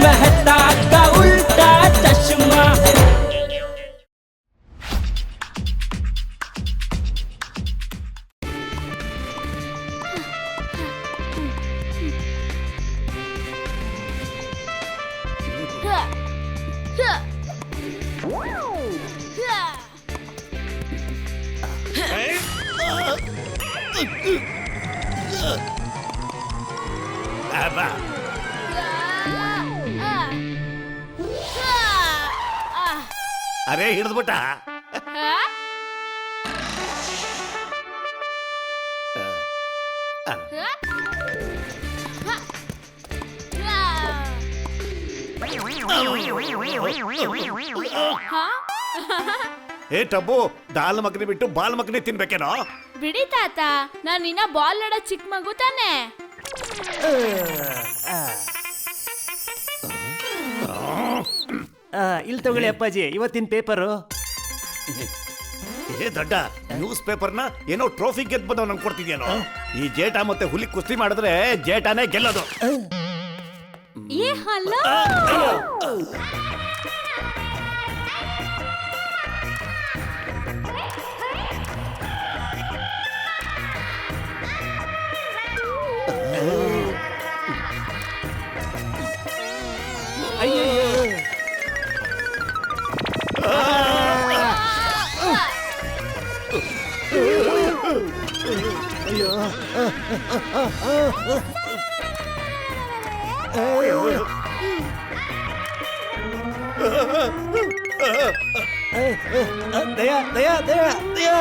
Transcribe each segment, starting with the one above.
मेहता का उल्टा चश्मा। ಅರೆ ಹಿಡಿದ್ಬಿಟ್ಟ. ಏ ಟಬ್ಬು, ದಾಲ್ ಮಕ್ಕನಿ ಬಿಟ್ಟು ಬಾಲ್ ಮಕ್ಕನಿ ತಿನ್ಬೇಕೇನೋ? ಬಿಡಿ ತಾತ, ನಾನು ಇನ್ನ ಬಾಲ್ ಆಡೋ ಚಿಕ್ಕ ಮಗು ತಾನೆ. ಇಲ್ಲಿ ತಗೊಳ್ಳಿ ಅಪ್ಪಾಜಿ, ಇವತ್ತಿನ ಪೇಪರು. ಏ ದೊಡ್ಡ, ನ್ಯೂಸ್ ಪೇಪರ್ನ ಏನೋ ಟ್ರೋಫಿ ಗೆದ್ದು ಬಂದವ್ ನಂಗೆ ಕೊಡ್ತಿದ್ಯೇನೋ? ಈ ಜೇಟ ಮತ್ತೆ ಹುಲಿ ಕುಸ್ತಿ ಮಾಡಿದ್ರೆ ಜೇಟಾನೇ ಗೆಲ್ಲೋದು. ಏ ಹಲೋ, ದಯಾ ದಯಾ ದಯಾ ದಯಾ.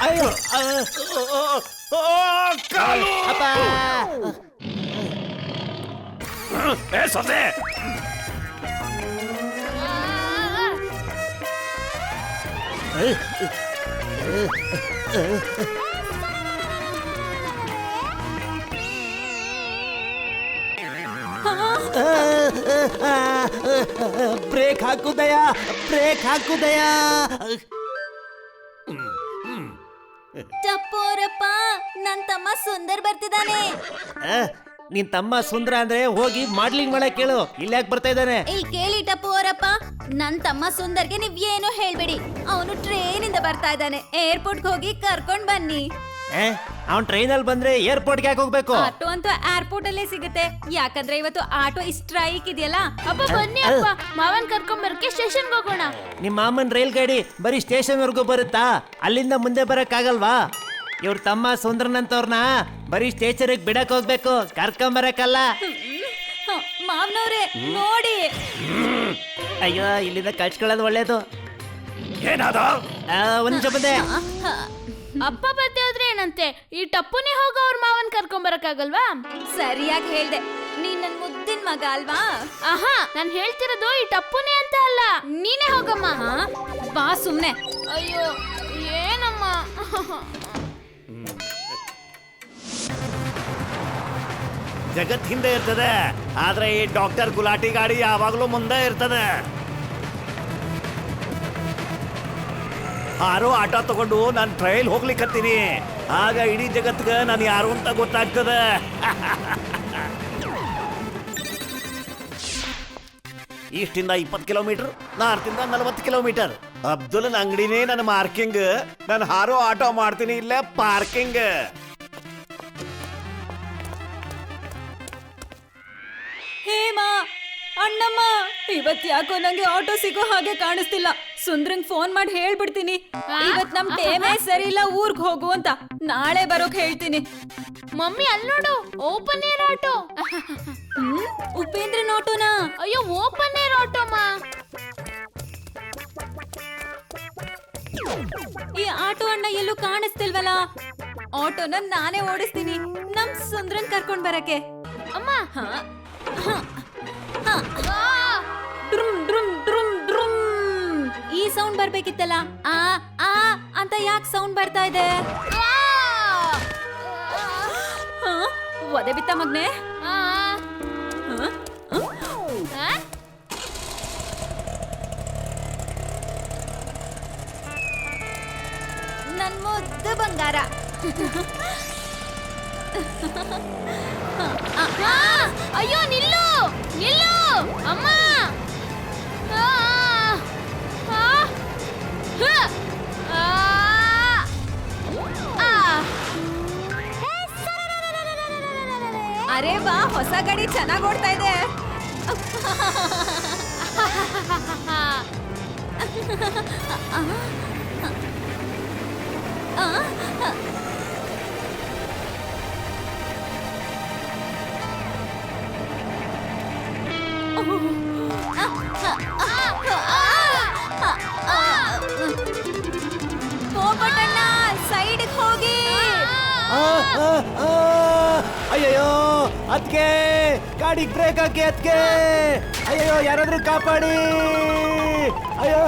ಅಯ್ಯೋ ಕಾಲು! ಅಪ್ಪ. ಏ ಸೊಸೆ, ಬ್ರೇಕ್ ಹಾಕು ದಯಾ, ಬ್ರೇಕ್ ಹಾಕು ದಯಾ. ಚಪ್ಪೋರಪ್ಪ, ನನ್ ತಮ್ಮ ಸುಂದರ್ ಬರ್ತಿದ್ದಾನೆ. ನಿನ್ ತಮ್ಮ ಸುಂದರ ಅಂದ್ರೆ ಹೋಗಿ ಮಾಡ್ಲಿಂಗ್ ಮಾಡಕ್ ಕೇಳು, ಇಲ್ಲಿ ಯಾಕೆ ಬರ್ತಾ ಇದ್ದಾನೆ? ಇಲ್ಲಿ ಕೇಳಿ ಟಪ್ಪೋರಪ್ಪ, ನನ್ ತಮ್ಮ ಸುಂದರ್ಗೆ ನೀವ್ ಏನು ಹೇಳ್ಬೇಡಿ. ಅವನು ಟ್ರೈನ್ ಇಂದ ಬರ್ತಾ ಇದ್ದಾನೆ. ಏರ್ಪೋರ್ಟ್ ಹೋಗಿ ಕರ್ಕೊಂಡ್ ಬನ್ನಿ. ಅವ್ನ್ ಟ್ರೈನ್ ಅಲ್ಲಿ ಬಂದ್ರೆ ಏರ್ಪೋರ್ಟ್ ಯಾಕೆ ಹೋಗ್ಬೇಕು? ಆಟೋ ಅಂತೂ ಏರ್ಪೋರ್ಟ್ ಅಲ್ಲೇ ಸಿಗುತ್ತೆ, ಯಾಕಂದ್ರೆ ಇವತ್ತು ಆಟೋ ಸ್ಟ್ರೈಕ್ ಇದೆಯಲ್ಲ. ಅಪ್ಪ ಬನ್ನಿ ಅಪ್ಪ, ಮಾವನ್ ಕರ್ಕೊಂಡ್ ಬರಕ್ಕೆ ಸ್ಟೇಷನ್ಗೆ ಹೋಗೋಣ. ನಿಮ್ಮ ಮಾಮನ್ ರೈಲ್ ಗಾಡಿ ಬರೀ ಸ್ಟೇಷನ್ ವರ್ಗೂ ಬರುತ್ತಾ? ಅಲ್ಲಿಂದ ಮುಂದೆ ಬರಕ್ ಆಗಲ್ವಾ? ಇವ್ರ ತಮ್ಮ ಸುಂದರನಂತವ್ರನ್ನ ಬರೀ ಸ್ಟೇಷನ್ಗೆ ಬಿಡಕ್ ಹೋಗ್ಬೇಕು, ಕರ್ಕೊಂಬರಕ್ಕಲ್ಲ. ಮಾವನವ್ರೆ ನೋಡಿ. ಅಯ್ಯೋ, ಇಲ್ಲಿಂದ ಕಳ್ಸ್ಕೊಳ್ಳೋದು ಒಳ್ಳೇದು. ಏನಾದ? ಒಂದ್ ನಿಮಿಷ ಬಂದೆ. ಅಪ್ಪ ಬದ್ದೆ ಹೋದ್ರೆ ಏನಂತೆ, ಈ ಟಪ್ಪುನೇ ಹೋಗೋ ಅವ್ರ ಮಾವನ್ ಕರ್ಕೊಂಡ್ ಬರಕ್ಕಾಗಲ್ವಾ? ಸರಿಯಾಗಿ ಹೇಳ್ದೆ, ನೀನ್ ನನ್ ಮುದ್ದಿನ ಮಗ ಅಲ್ವಾ? ಆಹಾ, ನಾನ್ ಹೇಳ್ತಿರೋದು ಈ ಟಪ್ಪುನೇ ಅಂತ ಅಲ್ಲ. ನೀನೇ ಹೋಗಮ್ಮ. ಬಾ ಸುಮ್ನೆ. ಅಯ್ಯೋ ಏನಮ್ಮ. ಜಗತ್ ಹಿಂದೆ ಇರ್ತದೆ, ಆದ್ರೆ ಈ ಡಾಕ್ಟರ್ ಗುಲಾಟಿ ಗಾಡಿ ಯಾವಾಗ್ಲೂ ಮುಂದೆ ಇರ್ತದೆ. ಆರೋ ಆಟೋ ತಗೊಂಡು ನಾನು ಟ್ರೈಲ್ ಹೋಗ್ಲಿಕ್ಕತ್ತೀನಿ, ಆಗ ಇಡೀ ಜಗತ್ಗೆ ನಾನು ಯಾರು ಅಂತ ಗೊತ್ತಾಗ್ತದೆ. ಈಸ್ಟಿಂದ 20 ಕಿಲೋಮೀಟರ್, ನಾರ್ತಿಂದ 40 ಕಿಲೋಮೀಟರ್. ಅಬ್ದುಲ್ ಅಂಗಡಿನೇ ನನ್ನ ಮಾರ್ಕಿಂಗ್, ನಾನು ಹಾರೋ ಆಟೋ ಮಾಡ್ತೀನಿ ಇಲ್ಲೇ ಪಾರ್ಕಿಂಗ್. ಹೇಮಾ, ಅಣ್ಣಮ್ಮ, ಇವತ್ ಯಾಕೋ ನಂಗೆ ಆಟೋ ಸಿಗೋ ಹಾಗೆ ಕಾಣಿಸ್ತಿಲ್ಲ. ಸುಂದ್ರಂಗ್ ಫೋನ್ ಮಾಡಿ ಹೇಳ್ಬಿಡ್ತೀನಿ, ಇವತ್ ನಮ್ ಟೇಮೇ ಸರಿ ಇಲ್ಲ, ಊರ್ಗ್ ಹೋಗು ಅಂತ. ನಾಳೆ ಬರೋಕ್ ಹೇಳ್ತೀನಿ. ಮಮ್ಮಿ ಅಲ್ಲಿ ನೋಡು, ಓಪನ್ ಏರ್ ಆಟೋ. ಉಪೇಂದ್ರನ್ ಆಟೋನಾ? ಅಯ್ಯೋ ಓಪನ್ ಏರ್ ಆಟೋಮ್ಮ. ಈ ಆಟೋ ಅಣ್ಣ ಎಲ್ಲೂ ಕಾಣಿಸ್ತಿಲ್ವಲ್ಲ. ಆಟೋನ ನಾನೇ ಓಡಿಸ್ತೀನಿ, ನಮ್ ಸುಂದ್ರನ್ ಕರ್ಕೊಂಡ್ ಬರಕ್ಕೆ. ಅಮ್ಮ, ಡ್ರುಮ್ ಡ್ರುಮ್ ಡ್ರುಮ್ ಡ್ರುಮ್ ಈ ಸೌಂಡ್ ಬರ್ಬೇಕಿತ್ತಲ್ಲ. ಆ ಆ ಅಂತ ಯಾಕೆ ಸೌಂಡ್ ಬರ್ತಾ ಇದೆ? ಒದೆ ಬಿತ್ತ ಮಗ್ನೆ. ನನ್ ಮುದ್ದು ಬಂಗಾರ. ಅಯ್ಯೋ ನಿಲ್ಲು, ಹೊಸ ಗಾಡಿ ಚೆನ್ನಾಗ್ ಓಡ್ತಾ ಇದೆ. ಹೋಗ್ಬಿಟ್ಟಣ್ಣ, ಸೈಡ್ಗೆ ಹೋಗಿ. ಅಯ್ಯಯ್ಯೋ ಅದ್ಕೆ ಗಾಡಿಗೆ ಬ್ರೇಕ್ ಹಾಕಿ ಅದ್ಕೆ. ಅಯ್ಯಯ್ಯೋ ಯಾರಾದ್ರೂ ಕಾಪಾಡಿ. ಅಯ್ಯೋ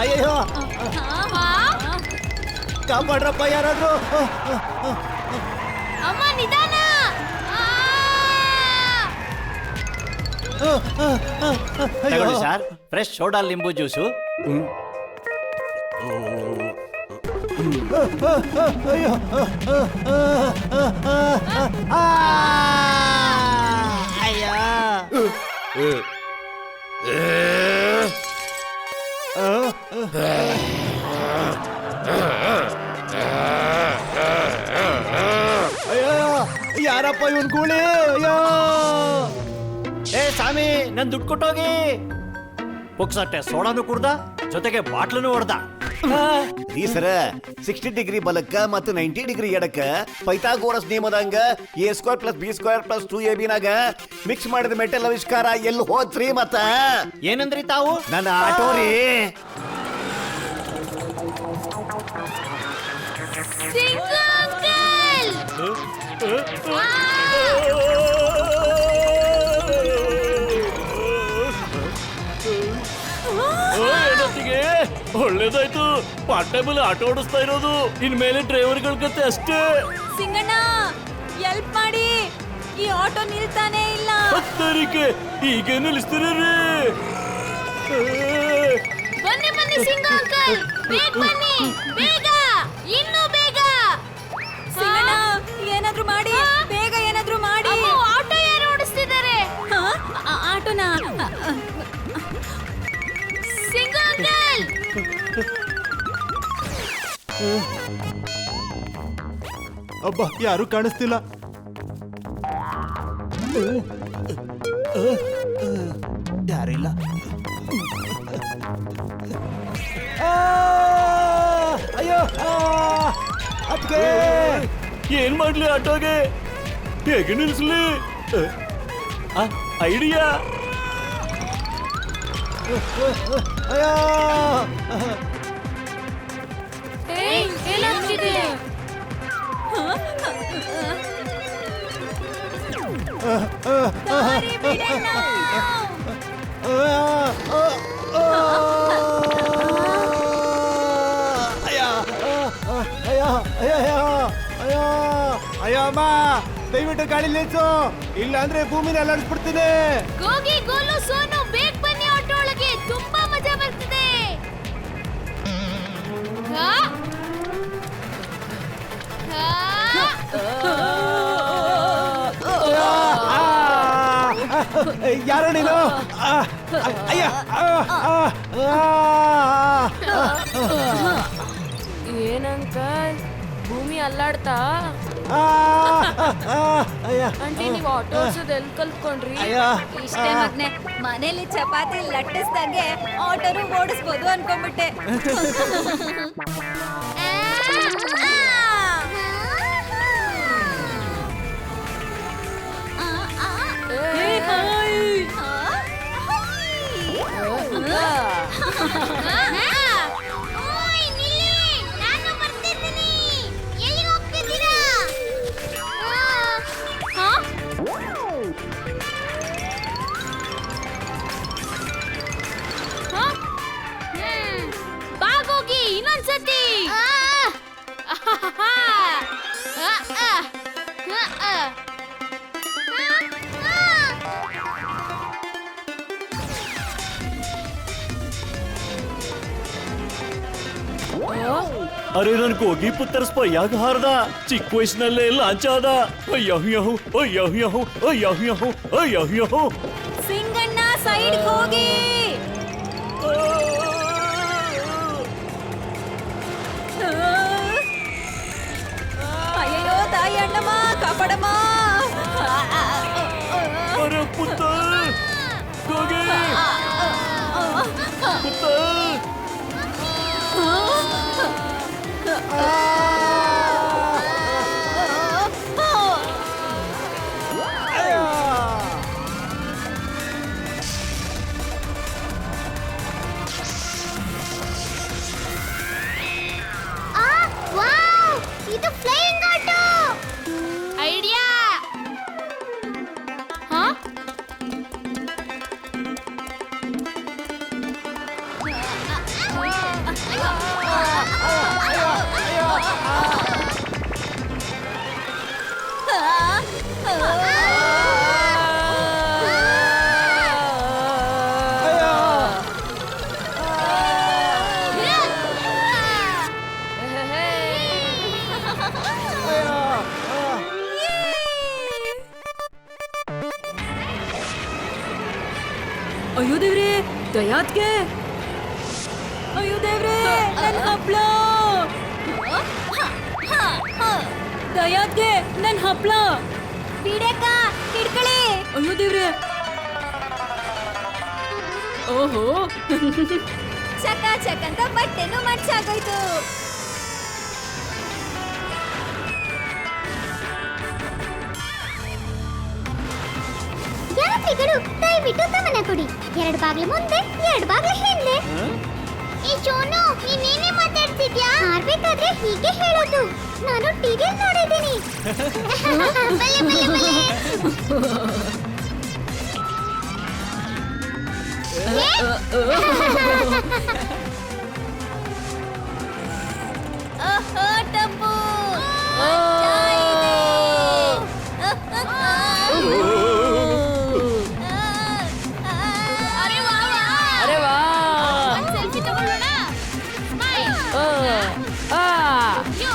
ಅಯ್ಯಯ್ಯೋ ಕಾಪಾಡ್ರಪ್ಪ ಯಾರಾದ್ರೂ. ಅಮ್ಮ ನಿಧಾನ. ತಗೊಳ್ಳಿ ಸರ್, ಫ್ರೆಶ್ ಸೋಡಾ ಲಿಂಬು ಜ್ಯೂಸು. ಅಯ್ಯೋ ಅಯ್ಯೋ ಅಯ್ಯೋ ಯಾರಪ್ಪ ಇವನ್ ಗೂಳಿ. ಅಯ್ಯೋ ಏ ಸ್ವಾಮಿ, ನನ್ ದುಡ್ಡು ಕೊಟ್ಟೋಗಿ. ಪುಕ್ಸಟ್ಟೆ ಸೋಡಾನು ಕುಡ್ದ, ಜೊತೆಗೆ ಬಾಟ್ಲನು ಹೊಡ್ದ. ಈ ಸರ 60 ಡಿಗ್ರಿ ಬಲಕ್ಕ ಮತ್ತು 90 degree ಎಡಕ್ಕ Pythagoras ನಿಯಮದಂಗ A² + B² + 2AB ನಾಗ ಮಿಕ್ಸ್ ಮಾಡಿದ ಮೆಟಲ್ ಆವಿಷ್ಕಾರ ಎಲ್ಲಿ ಹೋತ್ರಿ ಮತ್ತ? ಏನಂದ್ರಿ ತಾವು? ನನ್ನ ಆಟೋ ರೀ. ಸಿಂಗು ಅಂಕಲ್. ಏನೊತ್ತಿಗೆ ಒಳ್ಳೇದಾಯ್ತು. ಪಾರ್ಟ್ ಟೈಮಲ್ಲಿ ಆಟೋ ಓಡಿಸ್ತಾ ಇರೋದು, ಇನ್ಮೇಲೆ ಡ್ರೈವರ್ಗಳ ಕತೆ ಅಷ್ಟೇ. ಸಿಂಗಣ್ಣ, ಎಲ್ಪ್ ಮಾಡಿ, ಈ ಆಟೋ ನಿಲ್ತಾನೆ ಇಲ್ಲ. ಹತ್ತರಿಕೆ ಈಗ ನಿಲ್ಲಿಸ್ತೀರಿ. ಬನ್ನಿ ಬನ್ನಿ ಸಿಂಗು ಅಂಕಲ್, ಬೇಗ ಬನ್ನಿ, ಬೇಗ, ಇನ್ನೂ ಬೇಗ. ಸಿಂಗಣ್ಣ, ಏನಾದ್ರೂ ಮಾಡಿ, ಬೇಗ ಏನಾದ್ರೂ ಮಾಡಿ. ಅಮ್ಮೋ, ಆಟೋ ಯಾರು ಓಡಿಸ್ತಿದ್ದಾರೆ? ಆಟೋನ ಸಿಂಗು ಅಂಕಲ್. ಅಬ್ಬಾ ಯಾರು ಕಾಣಿಸ್ತಿಲ್ಲ. ಯಾರಿಲ್ಲ. ಅಯ್ಯೋ ಅದ್ಕೆ ಏನ್ ಮಾಡ್ಲಿ ಆಟೋಗೆ? ಹೇಗೆ ನಿಲ್ಸ್ಲಿ? ಐಡಿಯಾ. ಅಯ್ಯೋ ಏನಾಗ್ತಿದೆ? ದಾರಿ ಬಿಡಣ್ಣ. ಅಯ್ಯೋ ಅಮ್ಮ, ದಯವಿಟ್ಟು ಗಾಡಿ ನಿಲ್ಸು, ಇಲ್ಲ ಅಂದ್ರೆ ಭೂಮಿನ ಅಲ್ಲಾಡಿಸ್ಬಿಡ್ತೀನಿ. ಗೋಗಿ, ಗೋಲು, ಸೋನು, ಬೇಗ ಬನ್ನಿ ಆಟೋ ಒಳಗೆ, ತುಂಬಾ ಮಜಾ ಬರ್ತಿದೆ. ಹಾ? ಹಾ? ಯಾರು ನೀನು? ಅಯ್ಯ ಏನಂಕಲ್, ಭೂಮಿ ಅಲ್ಲಾಡ್ತಾ? ಆಂಟಿ, ನೀವು ಆಟೋ ಓಡಿಸೋದು ಎಲ್ಲಿ ಕಲ್ತ್ಕೊಂಡ್ರಿ? ಇಷ್ಟೇ ಮಗ್ನೆ, ಮನೇಲಿ ಚಪಾತಿ ಲಟ್ಟಿಸ್ದಂಗೆ ಆಟೋನು ಓಡಿಸ್ಬೋದು ಅನ್ಕೊಂಡ್ಬಿಟ್ಟೆ. ಓಯ್, ನಿಲ್ಲಿ, ನಾನು ಬರ್ತಿದ್ದೀನಿ. ಎಲ್ಲಿಗೆ ಹೋಗ್ತಿದ್ದೀರಾ? ಹಾ? ಹಾ? ಬಾಗೋಗಿ ಇನ್ನೊಂದ್ಸತಿ. ಅರೆ, ನನ್ ಕೋಗಿ ಪುತ್ರ ಸ್ಪೈಯಾಗ ಹಾರ್ದ. ಚಿಕ್ಕ ವಯಸ್ಸಿನಲ್ಲೇ ಲಾಂಚ ಆದ. ಅಯ್ಯಹ್ಯಹು ಅಯ್ಯಹ್ಯಹು ಅಯ್ಯಹ್ಯಹು ಅಯ್ಯಹ್ಯಹು. ಸಿಂಗಣ್ಣ, ಸೈಡ್ ಹೋಗಿ. ಹೋಗುತ್ತಾ ಇದು ಫ್ಲೈಯಿಂಗ್ ಆಟೋ. ಐಡಿಯಾ. ಹಾ ಅಯ್ಯೋ ದೇವ್ರೆ, ದಯಾತ್ಗೆ. ಅಯ್ಯೋ ದೇವ್ರೆ, ನನ್ ಹಪ್ಳ. ದಯಾತ್ಗೆ, ನನ್ ಹಪ್ಳ. ಬಿಡಕ್ಕ ಹಿಡ್ಕಳಿ. ಅಯ್ಯೋ ದೇವ್ರೆ. ಓಹೋ, ಚಕ ಚಕ ಅಂತ ಬಟ್ಟೆನೂ ಮಡ್ಚಾಗೋಯ್ತು. ಯಾತ್ರಿಗಳು ದಯವಿಟ್ಟು ಗಮನ ಕೊಡಿ. 2 ಬಾಗ್ಲು ಮುಂದೆ 2 ಬಾಗ್ಲು ಹಿಂದೆ. ಈ ಸೋನು, ನೀನೇನೇ ಮಾತಾಡ್ತಿದ್ಯಾ? ಹಾರ್ಬೇಕಾದ್ರೆ ಹೀಗೆ ಹೇಳೋದು. ನಾನು ಟಿವಿಯಲ್ಲಿ ನೋಡಿದ್ದೀನಿ. ಬಲ್ಲೆ ಬಲ್ಲೆ ಬಲ್ಲೆ. ಓಹೋ ಟಪ್ಪು, ಅರೆ ವಾ ವಾ. ಅರೆ ವಾ ಒಂದ್ ಸೆಲ್ಫಿ ತಗೊಳ್ಳೋಣ. ಸ್ಮೈಲ್. ಆ ಯು.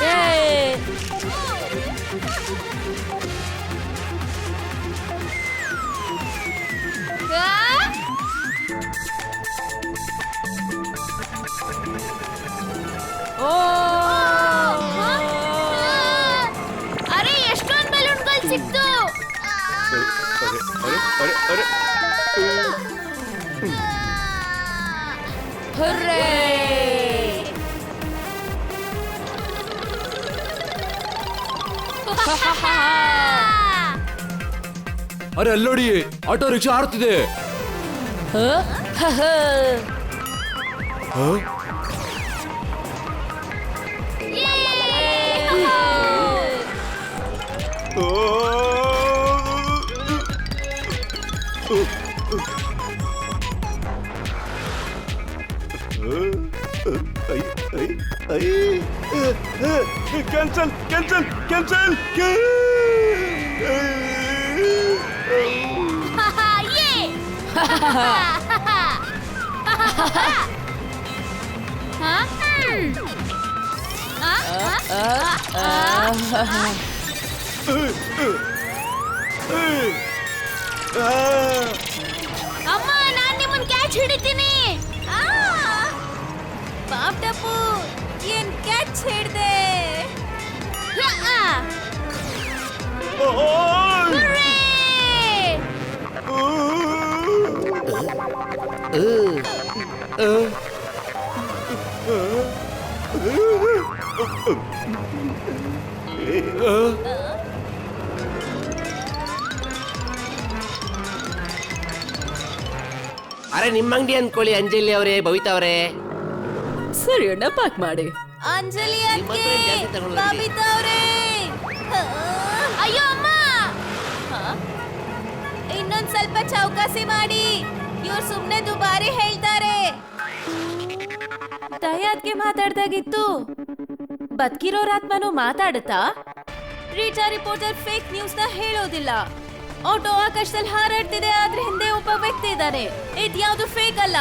ಏ ಓ ಅರೆ ಎಷ್ಟೊಂದು ಬಲೂನ್ಗಳು ಸಿಕ್ತು. ಹುರ್ರೇ ಅರೆ ಅಲ್ಲೋಡಿ, ಆಟೋ ರಿಕ್ಷಾ ಹಾರ್ತಿದೆ. Cancel cancel cancel. ಅಮ್ಮ, ನಾನ್ ನಿಮ್ಮನ್ ಕ್ಯಾಚ್ ಹಿಡಿತೀನಿ. ಪಾಪ್ ಟಪ್ಪು, ಏನ್ ಕ್ಯಾಚ್ ಹಿಡ್ದೆ. ಅರೆ ನಿಮ್ಮ ಅಂಗಡಿ ಅನ್ಕೊಳ್ಳಿ ಅಂಜಲಿ ಅವರೇ, ಭವಿತಾ ಅವರೇ. ಸರಿ ಅಣ್ಣ, ಪ್ಯಾಕ್ ಮಾಡಿ. ಅಂಜಲಿ ನಿಮ್ಮ ಹತ್ರ ಏನ್ ಜಾಸ್ತಿ ತಗೊಳ್ಳೋದು? ಬಬಿತಾ ಅವ್ರೆ. ಅಯ್ಯೋ ಅಮ್ಮ. ಇನ್ನೊಂದ್ ಸ್ವಲ್ಪ ಚೌಕಾಸಿ ಮಾಡಿ. ಇವ್ರು ಸುಮ್ನೆ ದುಬಾರಿ ಹೇಳ್ತಾರೆ. ದಯಾತ್ಗೆ ಮಾತಾಡ್ದಾಗಿತ್ತು. ಬದುಕಿರೋರ್ ಆತ್ಮನು ಮಾತಾಡುತ್ತಾ? ರೀಟಾ ರಿಪೋರ್ಟರ್ ಫೇಕ್ ನ್ಯೂಸ್ ನ ಹೇಳೋದಿಲ್ಲ. ಆಟೋ ಆಕಾಶದಲ್ಲಿ ಹಾರಾಡ್ತಿದೆ, ಆದ್ರೆ ಹಿಂದೆ ಒಬ್ಬ ವ್ಯಕ್ತಿ ಇದ್ದಾನೆ. ಇದ್ಯಾವುದು ಫೇಕ್ ಅಲ್ಲ.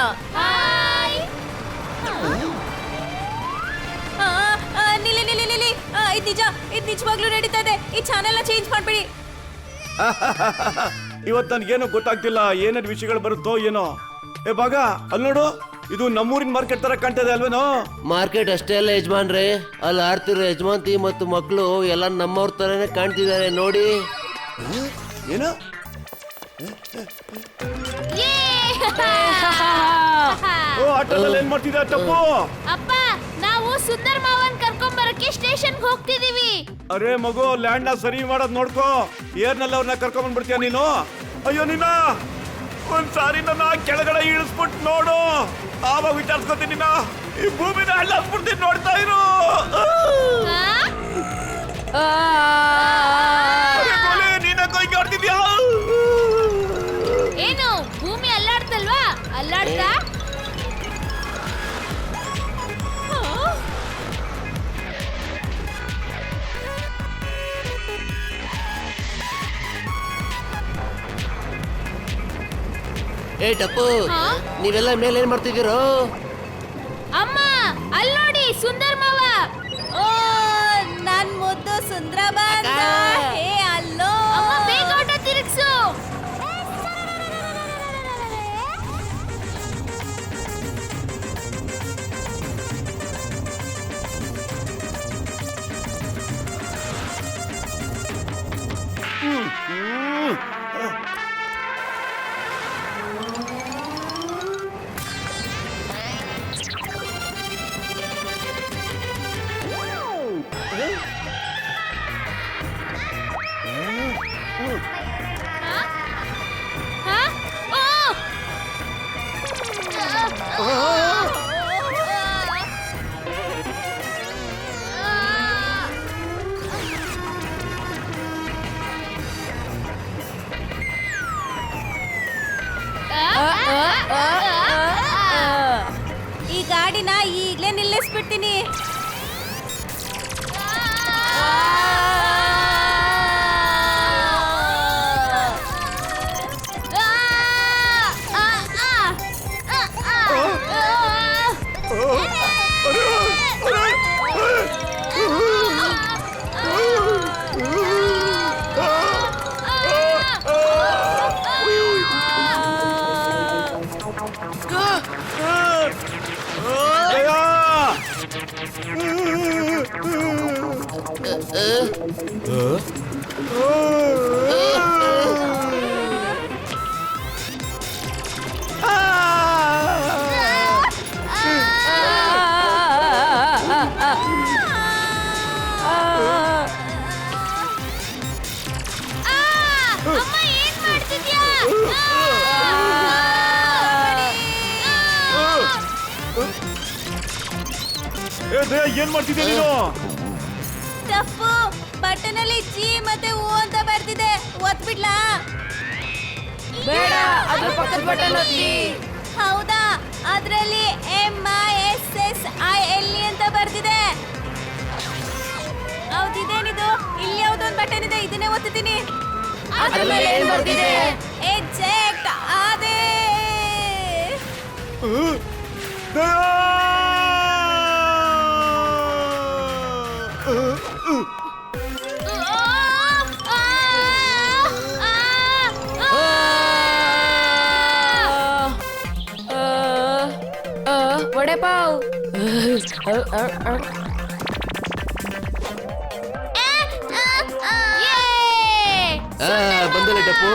ನಿಲ್ಲಿ ನಿಲ್ಲಿ ನಿಲ್ಲಿ, ಇದ್ ನಿಜ, ಇದ್ ನಿಜವಾಗ್ಲೂ ನಡೀತಾ ಇದೆ. ಈ ಚಾನೆಲ್ ನ ಚೇಂಜ್ ಮಾಡ್ಬೇಡಿ. ಇವತ್ತು ನನ್ಗೇನೋ ಗೊತ್ತಾಗ್ತಿಲ್ಲ, ಏನೇನ್ ವಿಷಯಗಳು ಬರುತ್ತೋ ಏನೋ. ಏ ಬಾಗ, ಅಲ್ಲಿ ನೋಡು, ಇದು ನಮ್ಮೂರಿನ ಮಾರ್ಕೆಟ್ ತರ ಕಾಣ್ತದೆ ಅಲ್ವೇನೋ? ಮಾರ್ಕೆಟ್ ಅಷ್ಟೇ ಅಲ್ಲ ಯಜಮಾನ್ರೆ, ಅಲ್ಲಿ ಆಡ್ತಿರೋ ಯಜಮಾನ್ತಿ ಮತ್ತು ಮಕ್ಕಳು ಎಲ್ಲ ನಮ್ಮವ್ರ ತರನೇ ಕಾಣ್ತಿದ್ದಾರೆ ನೋಡಿ. ಏನು? ಯೇ ಆಟೋದಲ್ಲಿ ಏನ್ ಮಾಡ್ತಿದ್ದ ಟಪ್ಪು? ಅಪ್ಪ ನಾವು ಸುಂದರ್ ಮಾವನ್ ಕರ್ಕೊಂಬರಕ್ಕೆ ಸ್ಟೇಷನ್ಗೆ ಹೋಗ್ತಿದೀವಿ. ಅರೆ ಮಗು, ಲ್ಯಾಂಡ್ ನ ಸರಿ ಮಾಡೋದ್ ನೋಡ್ಕೋ. ಏರ್ನಲ್ಲಿ ಅವ್ರನ್ನ ಕರ್ಕೊಂಡ್ ಬಂದ್ಬಿಡ್ತೀಯ ನೀನು? ಅಯ್ಯೋ ನಿನ್ನ ಒಂದ್ಸಾರಿ ನನ್ನ ಕೆಳಗಡೆ ಇಳಿಸ್ಬಿಟ್ಟು ನೋಡು, ಆವಾಗ ವಿಚಾರಿಸ್ಕೊತೀನಿ ನಿನ್ನ. ಈ ಭೂಮಿನ ಹಳ್ಳಾಕ್ಬಿಡ್ತೀನಿ, ನೋಡ್ತಾ ಇರು. ನೀನ ಕೊಯ್ಗೆ ಆಡ್ತಿದ್ಯಾ? ಏನು ಭೂಮಿ ಅಲ್ಲಾಡ್ತಲ್ವಾ? ಅಲ್ಲಾಡ್ತಾ ಏ ಟಪ್ಪು, ನೀವೆಲ್ಲ ಮೇಲೆ ಏನ್ ಮಾಡ್ತಿದ್ದೀರೋ? ಅಮ್ಮ ಅಲ್ಲಿ ನೋಡಿ ಸುಂದರ್ ಮಾವ. ಓ ನನ್ ಮುದ್ದು ಸುಂದ್ರ ಬಂದ. ಹೇ ಅಲ್ಲೋ ಅಮ್ಮ ಬೇಗ ಆಟೋ ತಿರುಗ್ಸು. ಹಾ? ಈ ಗಾಡಿನ ಈಗ್ಲೇ ನಿಲ್ಲಿಸ್ಬಿಡ್ತೀನಿ. ಅಮ್ಮ ಏನ್ ಮಾಡ್ತಿದ್ಯಾ? ಏನ್ ಮಾಡ್ತಿದ್ಯಾ ನೀನು? ತಪ್ಪು, ಬಟನ್ ಅಲ್ಲಿ ಜಿ ಮತ್ತೆ ಓ ಅಂತ ಬರ್ತಿದೆ, ಒತ್ಬಿಡ್ಲಾ? ಬೇಡ, ಅದ್ರ ಪಕ್ಕದ ಬಟನ್ ಒತ್ತಿ. ಹೌದಾ, ಅದ್ರಲ್ಲಿ MISSILE ಅಂತ ಬರ್ತಿದೆ. ಹೌದಿದೇನಿದು? ಇಲ್ಲಿ ಯಾವ್ದೊಂದು ಬಟನ್ ಇದೆ, ಇದನ್ನೇ ಒತ್ತೀನಿ. ಅದ್ರ ಮೇಲೆ ಏನ್ ಬರ್ತಿದೆ? ಎಜೆಕ್ಟ್ ಆದೆ. ವಡೆಪಾವ್. ಬಂದಲ್ಲ ಟಪ್ಪು.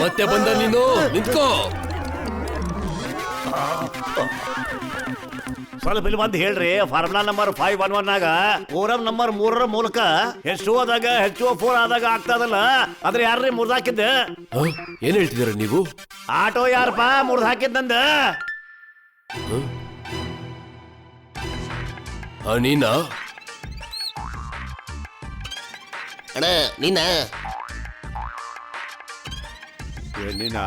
ಮತ್ತೆ ಬಂದ ನೀನು, ನಿಂತ್ಕೋ. ಸ್ವಲ್ಪ ಇಲ್ಲಿ ಬಂದು ಹೇಳ್ರಿ. ಫಾರ್ಮುಲಾ ನಂಬರ್ 511 ಓರಂ ನಂಬರ್ 3 ಮೂಲಕ H2O ಆದಾಗ H2O4 ಆದಾಗ ಆಗ್ತದಲ್ಲ, ಅದ್ರ ಯಾರ್ರಿ ಮುರ್ದ್ ಹಾಕಿದ್ದೆ? ಏನ್ ಹೇಳ್ತಿದ್ದೀರ ನೀವು? ಆಟೋ ಯಾರಪ್ಪ ಮುರ್ದ್ ಹಾಕಿದ್ದಂದ? ನೀನಾ? ಅಣ್ಣ ನೀನಾ? ನೀನಾ?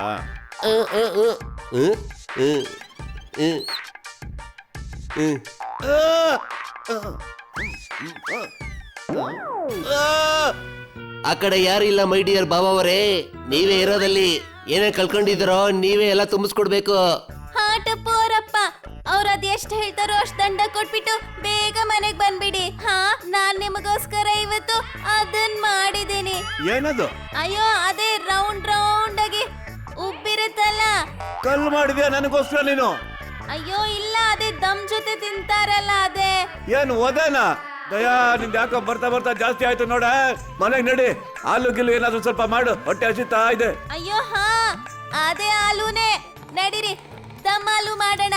ಆ ಕಡೆ ಯಾರಿಲ್ಲ ಮೈ ಡಿಯರ್ ಬಾಬಾವರೇ, ನೀವೇ ಇರೋದಲ್ಲಿ ಏನೇ ಕಳ್ಕೊಂಡಿದ್ದೀರೋ ನೀವೇ ಎಲ್ಲ ತುಂಬಿಸ್ಕೊಡ್ಬೇಕು. ಹಾ ಟಪ್ಪು ಅವರಪ್ಪ, ಅವ್ರ ಅದೆಷ್ಟ್ ಹೇಳ್ತಾರೋ ಅಷ್ಟ್ ದಂಡ ಕೊಟ್ಬಿಟ್ಟು ಬೇಗ ಮನೆಗ್ ಬಂದ್ಬಿಡಿ. ಹಾ, ನಾನ್ ನಿಮಗೋಸ್ಕರ ಇವತ್ತು ಅದನ್ ಮಾಡಿದೀನಿ. ಏನದು? ಅಯ್ಯೋ, ಅದೇ ರೌಂಡ್ ರೌಂಡ್ ಆಗಿ ಉಬ್ಬಿರುತ್ತಲ್ಲ. ಕಲ್ಲು ಮಾಡಿದ್ಯಾ ನನಗೋಸ್ಕರ ನೀನು? ಅಯ್ಯೋ ಇಲ್ಲ, ಅದೇ ದಮ್ ಜೊತೆ ತಿಂತಾರಲ್ಲ ಅದೇ. ಏನು ಓದೇನಾ? ದಯಾ, ನಿಂದ ಯಾಕೋ ಬರ್ತಾ ಬರ್ತಾ ಜಾಸ್ತಿ ಆಯ್ತು ನೋಡ. ಮನೆಗ್ ನಡಿ, ಹಾಲು ಗಿಲ್ಲು ಏನಾದ್ರು ಸ್ವಲ್ಪ ಮಾಡು, ಹೊಟ್ಟೆ ಹಸಿತಾ ಇದೆ. ಅಯ್ಯೋ ಹಾ, ಅದೇ ಆಲೂನೇ. ನಡೀರಿ, ದಮ್ ಆಲೂ ಮಾಡೋಣ.